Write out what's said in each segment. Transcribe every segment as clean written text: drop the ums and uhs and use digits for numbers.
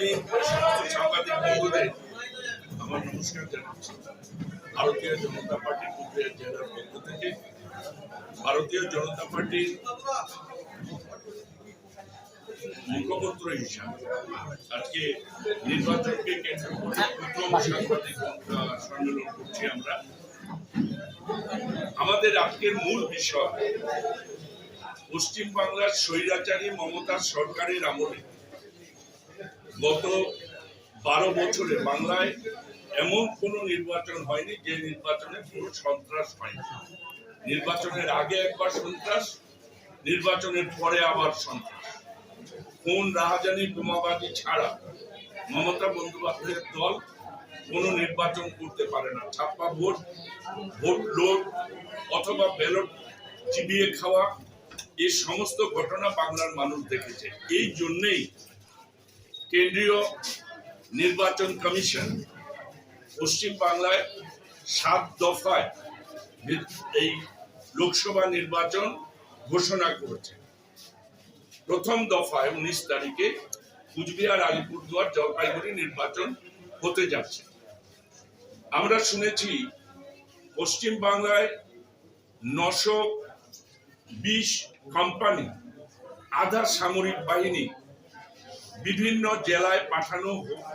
আমি সাংবাদিক বন্ধুদের আমার নমস্কার জানাচ্ছি। ভারতীয় জনতা পার্টি কুচবিহার জেলার পক্ষ থেকে ভারতীয় জনতা পার্টির মুখপত্র হিসাবে আজকে নির্বাচনকে কেন্দ্র করে প্রথম সাংবাদিক সম্মেলন করছি আমরা। আমাদের আজকের মূল বিষয় পশ্চিমবাংলার স্বৈরাচারী মমতা সরকারের আমলে গত 12 বছরে বাংলায় এমন কোন নির্বাচন হয়নি যে নির্বাচনে কোনো সন্ত্রাস হয়নি। নির্বাচনের আগে একবার সন্ত্রাস, নির্বাচনের পরে আবার সন্ত্রাস, খুন, রাহাজানি, বোমাবাজি ছাড়া মমতা বন্দ্যোপাধ্যায়ের দল কোনো নির্বাচন করতে পারে না। ছাপ্পা ভোট, ভোট লোড অথবা ব্যালট চিবিয়ে খাওয়া, এই সমস্ত ঘটনা বাংলার মানুষ দেখেছে। এই জন্যেই কেন্দ্রীয় নির্বাচন কমিশন পশ্চিম বাংলায় 7 দফায় এই লোকসভা নির্বাচন ঘোষণা করেছে। প্রথম দফায় 19 তারিখে কুচবিহার, আলিপুরদুয়ার, জলপাইগুড়ি নির্বাচন হতে যাচ্ছে। আমরা শুনেছি পশ্চিম বাংলায় 920 কোম্পানি, আধা সামরিক বাহিনী বিভিন্ন জেলায় পাঠানো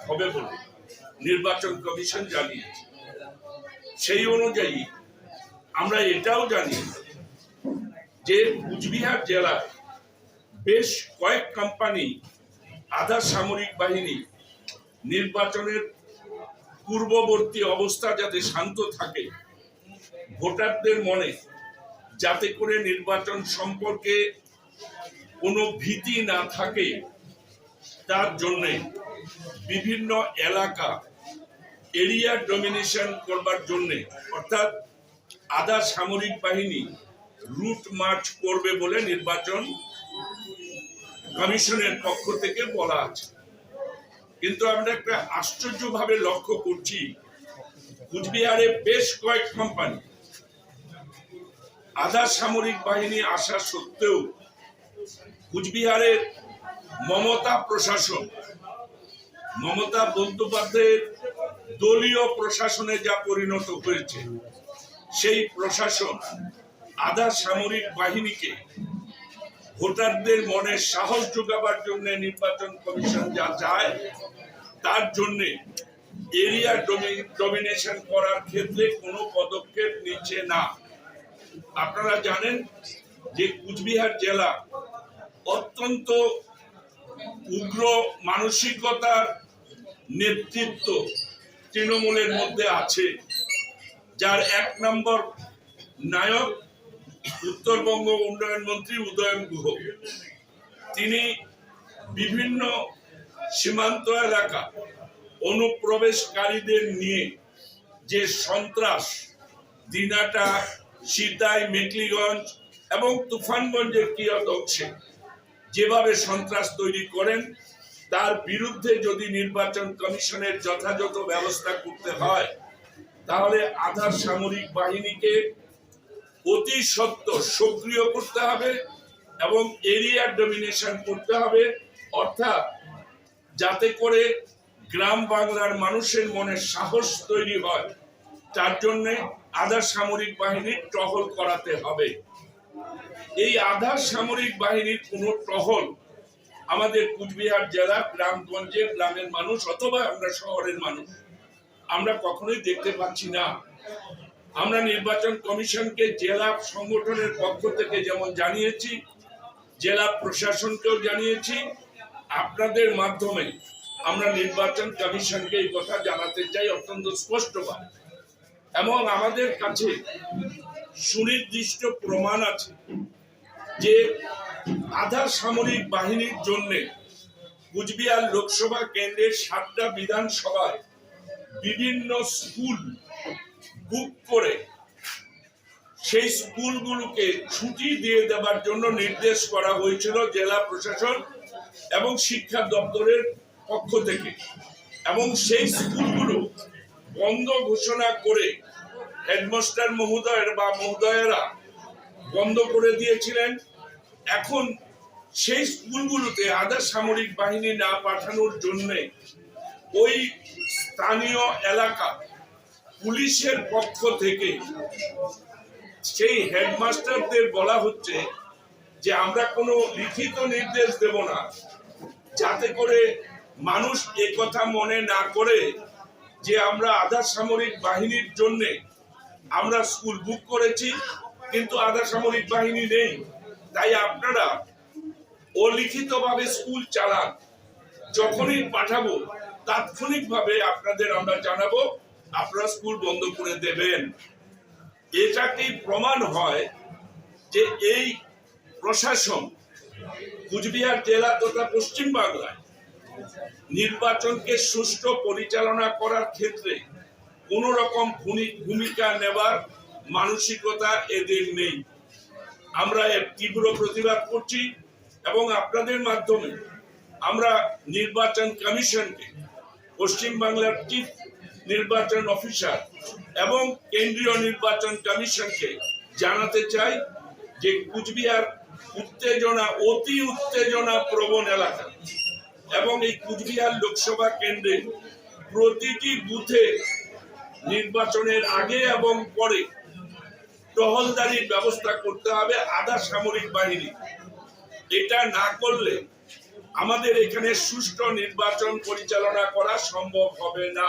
হবে বলে নির্বাচন কমিশন জানিয়েছে। সেই অনুযায়ী আমরা এটাও জানি যে কুচবিহার জেলায় বেশ কয়েক কোম্পানি, আধা সামরিক বাহিনী নির্বাচনের পূর্ববর্তী অবস্থা যাতে শান্ত থাকে, ভোটারদের মনে যাতে করে নির্বাচন সম্পর্কে কোনো ভীতি না থাকে, তার জন্যে বিভিন্ন এলাকা এরিয়া ডমিনেশন করবার জন্যে, অর্থাৎ আধা সামরিক বাহিনী রুট মার্চ করবে বলে নির্বাচন কমিশনের পক্ষ থেকে বলা আছে। কিন্তু আমরা একটা আশ্চর্যভাবে লক্ষ্য করছি, কুচবিহারে বেশ কয়েক কোম্পানি আধা সামরিক বাহিনী আসা সত্ত্বেও কুচবিহারের মমতা প্রশাসন, মমতা বন্দ্যোপাধ্যায়ের দলীয় প্রশাসনে যা পরিণত হয়েছে, সেই প্রশাসন আধা সামরিক বাহিনীকে ভোটারদের মনে সাহস যোগাবার জন্য নির্বাচন কমিশন যা চায়, তার জন্য এরিয়া ডমিনেশন করার ক্ষেত্রে কোনো পদক্ষেপ নিচ্ছে না। আপনারা জানেন যে কুচবিহার জেলা অত্যন্ত উগ্র মানসিকতার নেতৃত্ব তৃণমূলের মধ্যে আছে, যার 1 নম্বর নায়ক উত্তরবঙ্গ উন্নয়ন মন্ত্রী উদয়ন গুহ। তিনি বিভিন্ন সীমান্ত এলাকা অনুপ্রবেশকারীদের নিয়ে যে সন্ত্রাস দিনাটা, সিতাই, মেকলিগঞ্জ এবং তুফানগঞ্জের কিয়ত অংশে যেভাবে সন্ত্রাস তৈরি করেন, তার বিরুদ্ধে যদি নির্বাচন কমিশনের যথাযথ ব্যবস্থা করতে হয়, তাহলে আধা সামরিক বাহিনীকে অতি সত্বর সক্রিয় করতে হবে এবং এরিয়া ডমিনেশন করতে হবে, অর্থাৎ যাতে করে গ্রাম বাংলার মানুষের মনে সাহস তৈরি হয়, তার জন্য আধা সামরিক বাহিনীর টহল করাতে হবে। এই আধা সামরিক বাহিনীর কোনো টহল আমাদের কুচবিহার জেলা গ্রামগঞ্জে, গ্রামের মানুষ অথবা আমরা শহরের মানুষ আমরা কখনোই দেখতে পাচ্ছি না। আমরা নির্বাচন কমিশনকে জেলা সংগঠনের পক্ষ থেকে যেমন জানিয়েছি, জেলা প্রশাসনকেও জানিয়েছি, আপনাদের মাধ্যমে আমরা নির্বাচন কমিশনকে এই কথা জানাতে চাই অত্যন্ত স্পষ্টভাবে। এবং আমাদের কাছে সুনির্দিষ্ট প্রমাণ আছে যে আধা সামরিক বাহিনীর জন্য কুচবিহার লোকসভা কেন্দ্রের 7টা বিধানসভায় বিভিন্ন স্কুল বুক করে সেই স্কুলগুলোকে ছুটি দিয়ে দেওয়ার জন্য নির্দেশ করা হয়েছিল জেলা প্রশাসন এবং শিক্ষা দপ্তরের পক্ষ থেকে, এবং সেই স্কুলগুলো বন্ধ ঘোষণা করে হেডমাস্টার মহোদয়ের বা মহোদয়েরা বন্ধ করে দিয়েছিলেন। এখন সেই স্কুলগুলোতে আধা সামরিক বাহিনী না পাঠানোর জন্য ওই স্থানীয় এলাকা পুলিশের পক্ষ থেকে সেই হেডমাস্টারদের বলা হচ্ছে যে আমরা কোনো লিখিত নির্দেশ দেব না, যাতে করে মানুষ কথা মনে না করে যে আমরা আধা সামরিক বাহিনীর জন্য আমরা স্কুল বুক করেছি কিন্তু আধা সামরিক বাহিনী নেই, তাই আপনারা অলিখিতভাবে স্কুল চালান, যখনই পাঠাবো তাৎক্ষণিকভাবে আপনাদের আমরা জানাবো, আপনারা স্কুল বন্ধ করে দেবেন। এটাকেই প্রমাণ হয় যে এই প্রশাসন কুচবিহার জেলা তথা পশ্চিম বাংলায় নির্বাচনকে সুষ্ঠু পরিচালনা করার ক্ষেত্রে কোন রকম ভূমিকা নেবার মানসিকতা এদের নেই। আমরা এর তীব্র প্রতিবাদ করছি এবং আপনাদের মাধ্যমে আমরা নির্বাচন কমিশনকে, পশ্চিম বাংলার চিফ নির্বাচন অফিসার এবং কেন্দ্রীয় নির্বাচন কমিশনকে জানাতে চাই যে কুচবিহার অতি উত্তেজনা প্রবণ এলাকা এবং এই কুচবিহার লোকসভা কেন্দ্রে প্রতিটি বুথে নির্বাচনের আগে এবং পরে টহলদারির ব্যবস্থা করতে হবে আধা সামরিক বাহিনী। এটা না করলে আমাদের এখানে সুষ্ঠু নির্বাচন পরিচালনা করা সম্ভব হবে না।